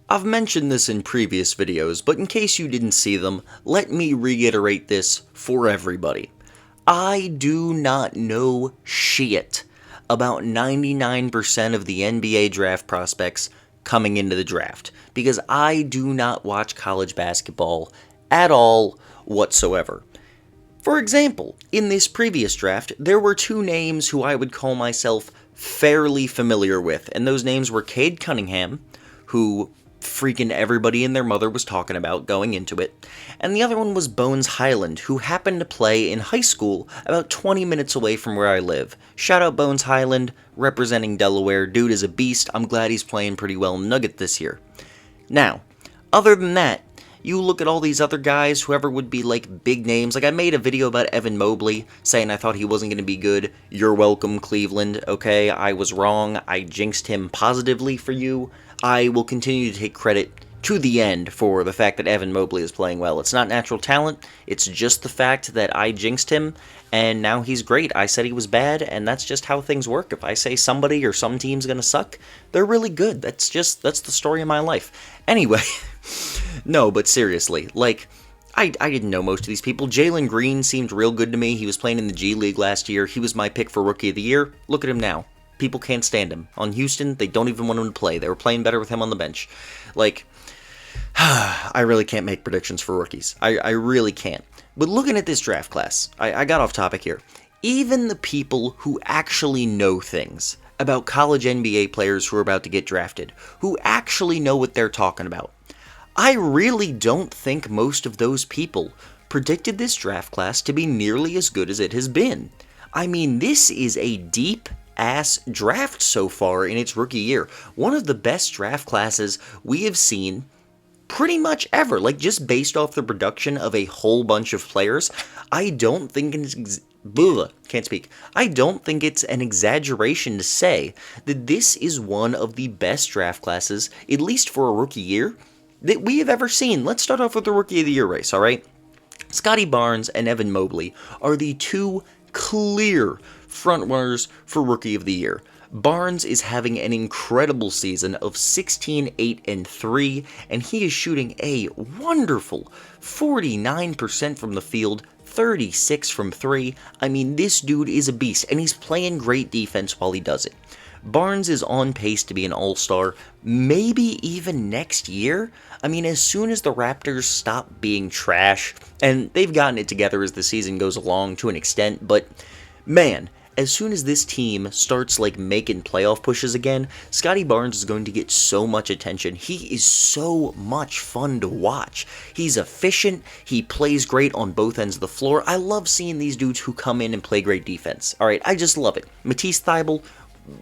I've mentioned this in previous videos, but in case you didn't see them, let me reiterate this for everybody. I do not know shit about 99% of the NBA draft prospects coming into the draft, because I do not watch college basketball at all whatsoever. For example, in this previous draft, there were two names who I would call myself fairly familiar with, and those names were Cade Cunningham, who freaking everybody and their mother was talking about going into it, and the other one was Bones Highland, who happened to play in high school about 20 minutes away from where I live. Shout out Bones Highland, representing Delaware. Dude is a beast. I'm glad he's playing pretty well in Nugget this year. Now, other than that, you look at all these other guys, whoever would be like big names. Like I made a video about Evan Mobley, saying I thought he wasn't going to be good. You're welcome, Cleveland. Okay, I was wrong. I jinxed him positively for you. I will continue to take credit to the end for the fact that Evan Mobley is playing well. It's not natural talent. It's just the fact that I jinxed him, and now he's great. I said he was bad, and that's just how things work. If I say somebody or some team's going to suck, they're really good. That's the story of my life. Anyway, no, but seriously, like, I didn't know most of these people. Jalen Green seemed real good to me. He was playing in the G League last year. He was my pick for Rookie of the Year. Look at him now. People can't stand him. On Houston, they don't even want him to play. They were playing better with him on the bench. Like, I really can't make predictions for rookies. I really can't. But looking at this draft class, I got off topic here. Even the people who actually know things about college NBA players who are about to get drafted, who actually know what they're talking about, I really don't think most of those people predicted this draft class to be nearly as good as it has been. I mean, this is a deep-ass draft so far in its rookie year. One of the best draft classes we have seen pretty much ever. Like, just based off the production of a whole bunch of players, I don't think I don't think it's an exaggeration to say that this is one of the best draft classes, at least for a rookie year, that we have ever seen. Let's start off with the Rookie of the Year race, alright? Scotty Barnes and Evan Mobley are the two clear frontrunners for Rookie of the Year. Barnes is having an incredible season of 16, 8, and 3, and he is shooting a wonderful 49% from the field, 36 from 3. I mean, this dude is a beast, and he's playing great defense while he does it. Barnes is on pace to be an all-star, maybe even next year. I mean, as soon as the Raptors stop being trash, and they've gotten it together as the season goes along to an extent, but man, as soon as this team starts like making playoff pushes again, Scotty Barnes is going to get so much attention. He is so much fun to watch. He's efficient. He plays great on both ends of the floor. I love seeing these dudes who come in and play great defense. All right, I just love it. Matisse Thybulle,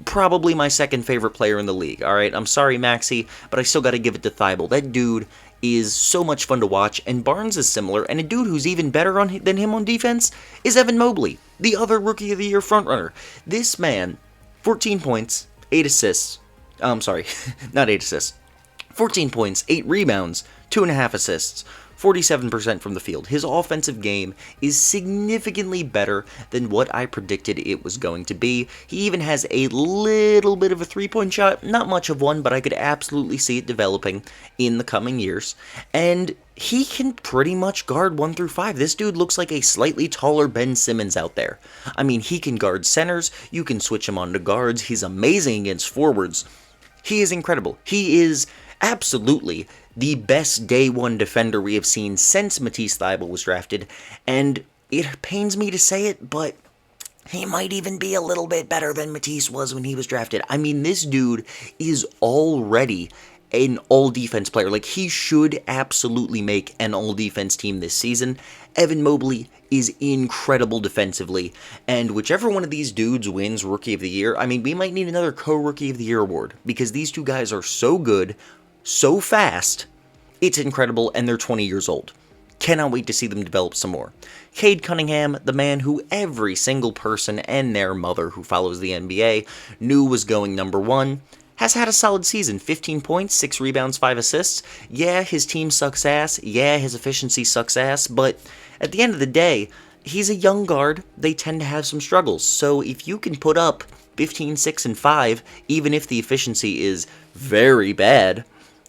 probably my second favorite player in the league. All right, I'm sorry, Maxey, but I still got to give it to Thybulle. That dude is so much fun to watch, and Barnes is similar, and a dude who's even better than him on defense is Evan Mobley, the other Rookie of the Year frontrunner. This man, 14 points, 8 assists, not 8 assists, 14 points, 8 rebounds, 2.5 assists, 47% from the field. His offensive game is significantly better than what I predicted it was going to be. He even has a little bit of a three-point shot, not much of one, but I could absolutely see it developing in the coming years. And he can pretty much guard 1 through 5. This dude looks like a slightly taller Ben Simmons out there. I mean, he can guard centers, you can switch him on to guards, he's amazing against forwards. He is incredible. He is absolutely the best day one defender we have seen since Matisse Thybulle was drafted, and it pains me to say it, but he might even be a little bit better than Matisse was when he was drafted. I mean, this dude is already an all-defense player. Like, he should absolutely make an all-defense team this season. Evan Mobley is incredible defensively, and whichever one of these dudes wins Rookie of the Year, I mean, we might need another co-Rookie of the Year award, because these two guys are so good, so fast, it's incredible, and they're 20 years old. Cannot wait to see them develop some more. Cade Cunningham, the man who every single person and their mother who follows the NBA knew was going number 1, has had a solid season. 15 points, 6 rebounds, 5 assists. Yeah, his team sucks ass. Yeah, his efficiency sucks ass. But at the end of the day, he's a young guard. They tend to have some struggles. So if you can put up 15, 6, and 5, even if the efficiency is very bad,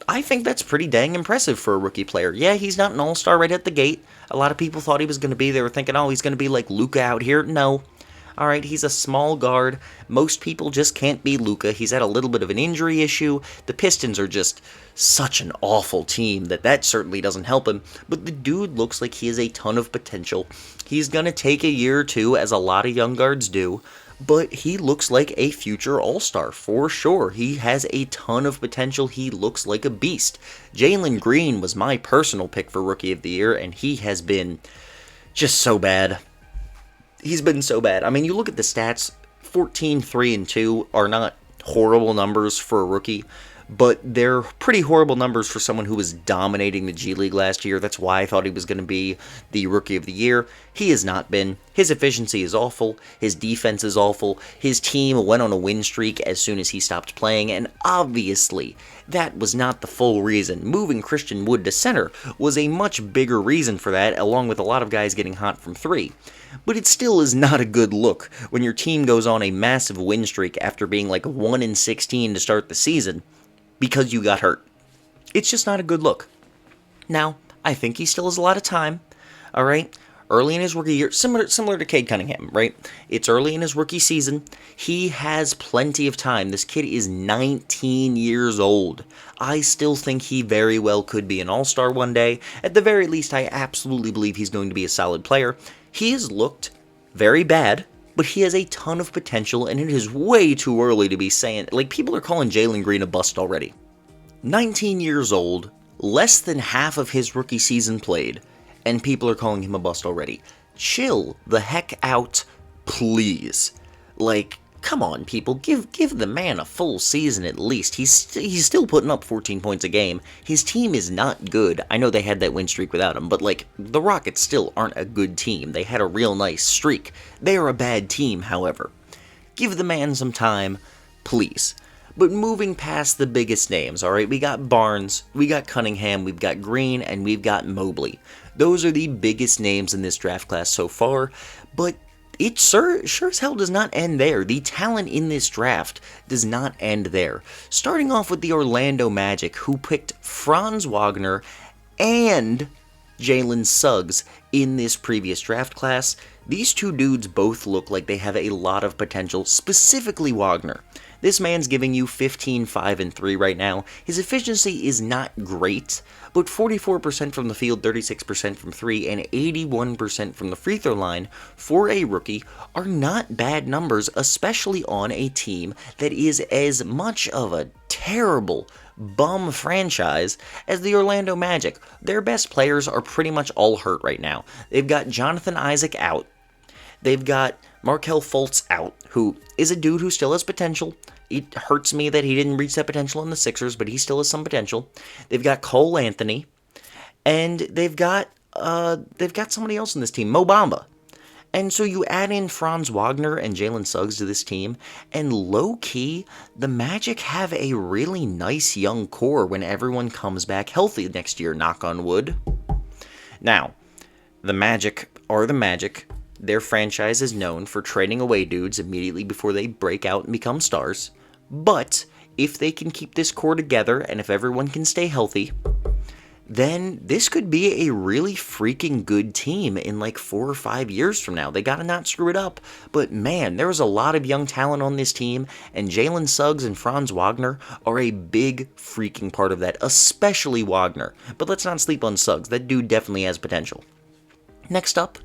I think that's pretty dang impressive for a rookie player. Yeah, he's not an all-star right at the gate. A lot of people thought he was going to be. They were thinking, oh, he's going to be like Luka out here. No. All right, he's a small guard. Most people just can't be Luka. He's had a little bit of an injury issue. The Pistons are just such an awful team that certainly doesn't help him. But the dude looks like he has a ton of potential. He's going to take a year or two, as a lot of young guards do. But he looks like a future all-star, for sure. He has a ton of potential. He looks like a beast. Jalen Green was my personal pick for Rookie of the Year, and he has been just so bad. He's been so bad. I mean, you look at the stats, 14, 3, and 2 are not horrible numbers for a rookie, but they're pretty horrible numbers for someone who was dominating the G League last year. That's why I thought he was going to be the Rookie of the Year. He has not been. His efficiency is awful. His defense is awful. His team went on a win streak as soon as he stopped playing, and obviously, that was not the full reason. Moving Christian Wood to center was a much bigger reason for that, along with a lot of guys getting hot from 3. But it still is not a good look when your team goes on a massive win streak after being like 1-16 to start the season because you got hurt. It's just not a good look. Now, I think he still has a lot of time, all right? Early in his rookie year, similar to Cade Cunningham, right? It's early in his rookie season. He has plenty of time. This kid is 19 years old. I still think he very well could be an all-star one day. At the very least, I absolutely believe he's going to be a solid player. He has looked very bad, but he has a ton of potential, and it is way too early to be saying, like, people are calling Jalen Green a bust already. 19 years old, less than half of his rookie season played, and people are calling him a bust already. Chill the heck out, please. Like, come on, people, give the man a full season at least. He's still putting up 14 points a game. His team is not good. I know they had that win streak without him, but like, the Rockets still aren't a good team. They had a real nice streak. They are a bad team, however. Give the man some time, please. But moving past the biggest names, alright, we got Barnes, we got Cunningham, we've got Green, and we've got Mobley. Those are the biggest names in this draft class so far, but it sure as hell does not end there. The talent in this draft does not end there. Starting off with the Orlando Magic, who picked Franz Wagner and Jalen Suggs in this previous draft class. These two dudes both look like they have a lot of potential, specifically Wagner. This man's giving you 15, 5, and 3 right now. His efficiency is not great, but 44% from the field, 36% from 3, and 81% from the free throw line for a rookie are not bad numbers, especially on a team that is as much of a terrible bum franchise as the Orlando Magic. Their best players are pretty much all hurt right now. They've got Jonathan Isaac out. They've got Markelle Fultz out, who is a dude who still has potential. It hurts me that he didn't reach that potential in the Sixers, but he still has some potential. They've got Cole Anthony, and they've got somebody else in this team, Mo Bamba. And so you add in Franz Wagner and Jalen Suggs to this team, and low-key, the Magic have a really nice young core when everyone comes back healthy next year, knock on wood. Now, the Magic are the Magic. Their franchise is known for trading away dudes immediately before they break out and become stars. But if they can keep this core together and if everyone can stay healthy, then this could be a really freaking good team in like 4 or 5 years from now. They gotta not screw it up. But man, there was a lot of young talent on this team, and Jalen Suggs and Franz Wagner are a big freaking part of that, especially Wagner. But let's not sleep on Suggs. That dude definitely has potential. Next up,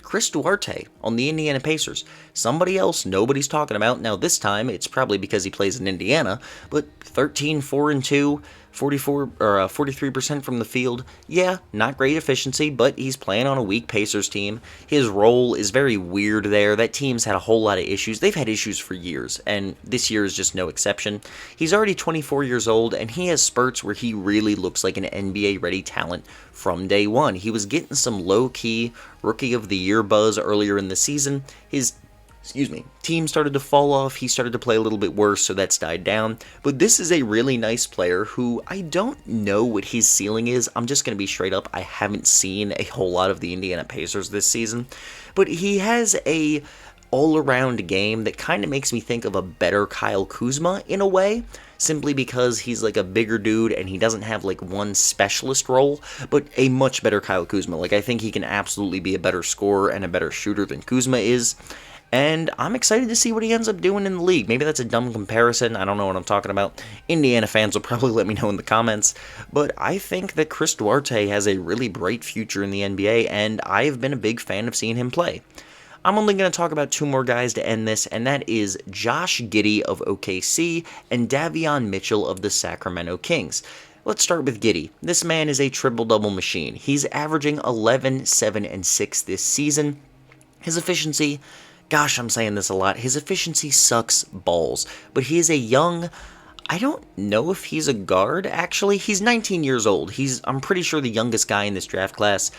Chris Duarte on the Indiana Pacers. Somebody else nobody's talking about. Now this time, it's probably because he plays in Indiana, but 13, 4, and 2, 43% from the field. Yeah, not great efficiency, but he's playing on a weak Pacers team. His role is very weird there. That team's had a whole lot of issues. They've had issues for years, and this year is just no exception. He's already 24 years old, and he has spurts where he really looks like an NBA-ready talent from day one. He was getting some low-key Rookie of the Year buzz earlier in the season. His team started to fall off, he started to play a little bit worse, so that's died down. But this is a really nice player who I don't know what his ceiling is. I'm just going to be straight up, I haven't seen a whole lot of the Indiana Pacers this season. But he has a all-around game that kind of makes me think of a better Kyle Kuzma in a way, simply because he's like a bigger dude and he doesn't have like one specialist role, but a much better Kyle Kuzma. Like, I think he can absolutely be a better scorer and a better shooter than Kuzma is. And I'm excited to see what he ends up doing in the league. Maybe that's a dumb comparison. I don't know what I'm talking about. Indiana fans will probably let me know in the comments. But I think that Chris Duarte has a really bright future in the NBA, and I've been a big fan of seeing him play. I'm only going to talk about two more guys to end this, and that is Josh Giddey of OKC and Davion Mitchell of the Sacramento Kings. Let's start with Giddey. This man is a triple-double machine. He's averaging 11, 7, and 6 this season. His efficiency, gosh, I'm saying this a lot, his efficiency sucks balls, but he is a young, I don't know if he's a guard, actually. He's 19 years old. I'm pretty sure, the youngest guy in this draft class.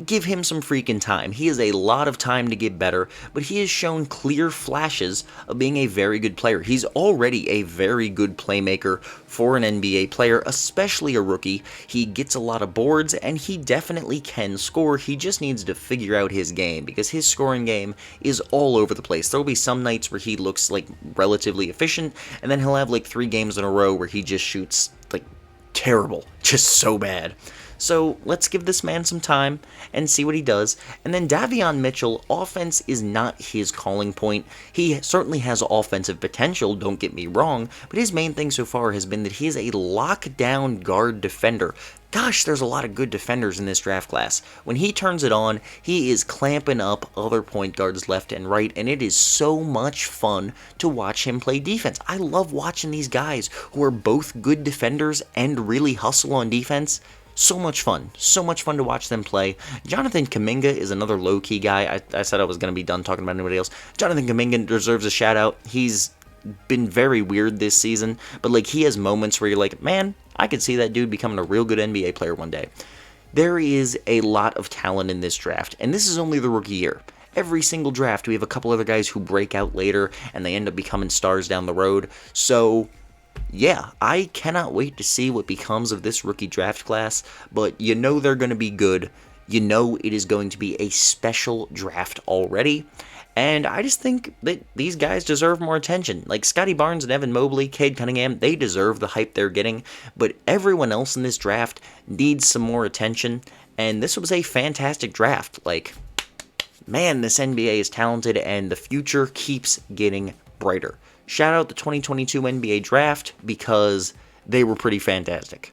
Give him some freaking time. He has a lot of time to get better, but he has shown clear flashes of being a very good player. He's already a very good playmaker for an NBA player, especially a rookie. He gets a lot of boards, and he definitely can score. He just needs to figure out his game, because his scoring game is all over the place. There will be some nights where he looks like relatively efficient, and then he'll have like 3 games in a row where he just shoots like terrible, just so bad. So let's give this man some time and see what he does. And then Davion Mitchell, offense is not his calling point. He certainly has offensive potential, don't get me wrong, but his main thing so far has been that he is a lockdown guard defender. Gosh, there's a lot of good defenders in this draft class. When he turns it on, he is clamping up other point guards left and right, and it is so much fun to watch him play defense. I love watching these guys who are both good defenders and really hustle on defense. So much fun to watch them play. Jonathan Kuminga is another low-key guy. I said I was going to be done talking about anybody else. Jonathan Kuminga deserves a shout-out. He's been very weird this season, but like, he has moments where you're like, man, I could see that dude becoming a real good NBA player one day. There is a lot of talent in this draft, and this is only the rookie year. Every single draft, we have a couple other guys who break out later, and they end up becoming stars down the road. So yeah, I cannot wait to see what becomes of this rookie draft class, but you know they're going to be good. You know it is going to be a special draft already, and I just think that these guys deserve more attention. Like Scotty Barnes and Evan Mobley, Cade Cunningham, they deserve the hype they're getting, but everyone else in this draft needs some more attention, and this was a fantastic draft. Like, man, this NBA is talented, and the future keeps getting brighter. Shout out the 2022 NBA Draft, because they were pretty fantastic.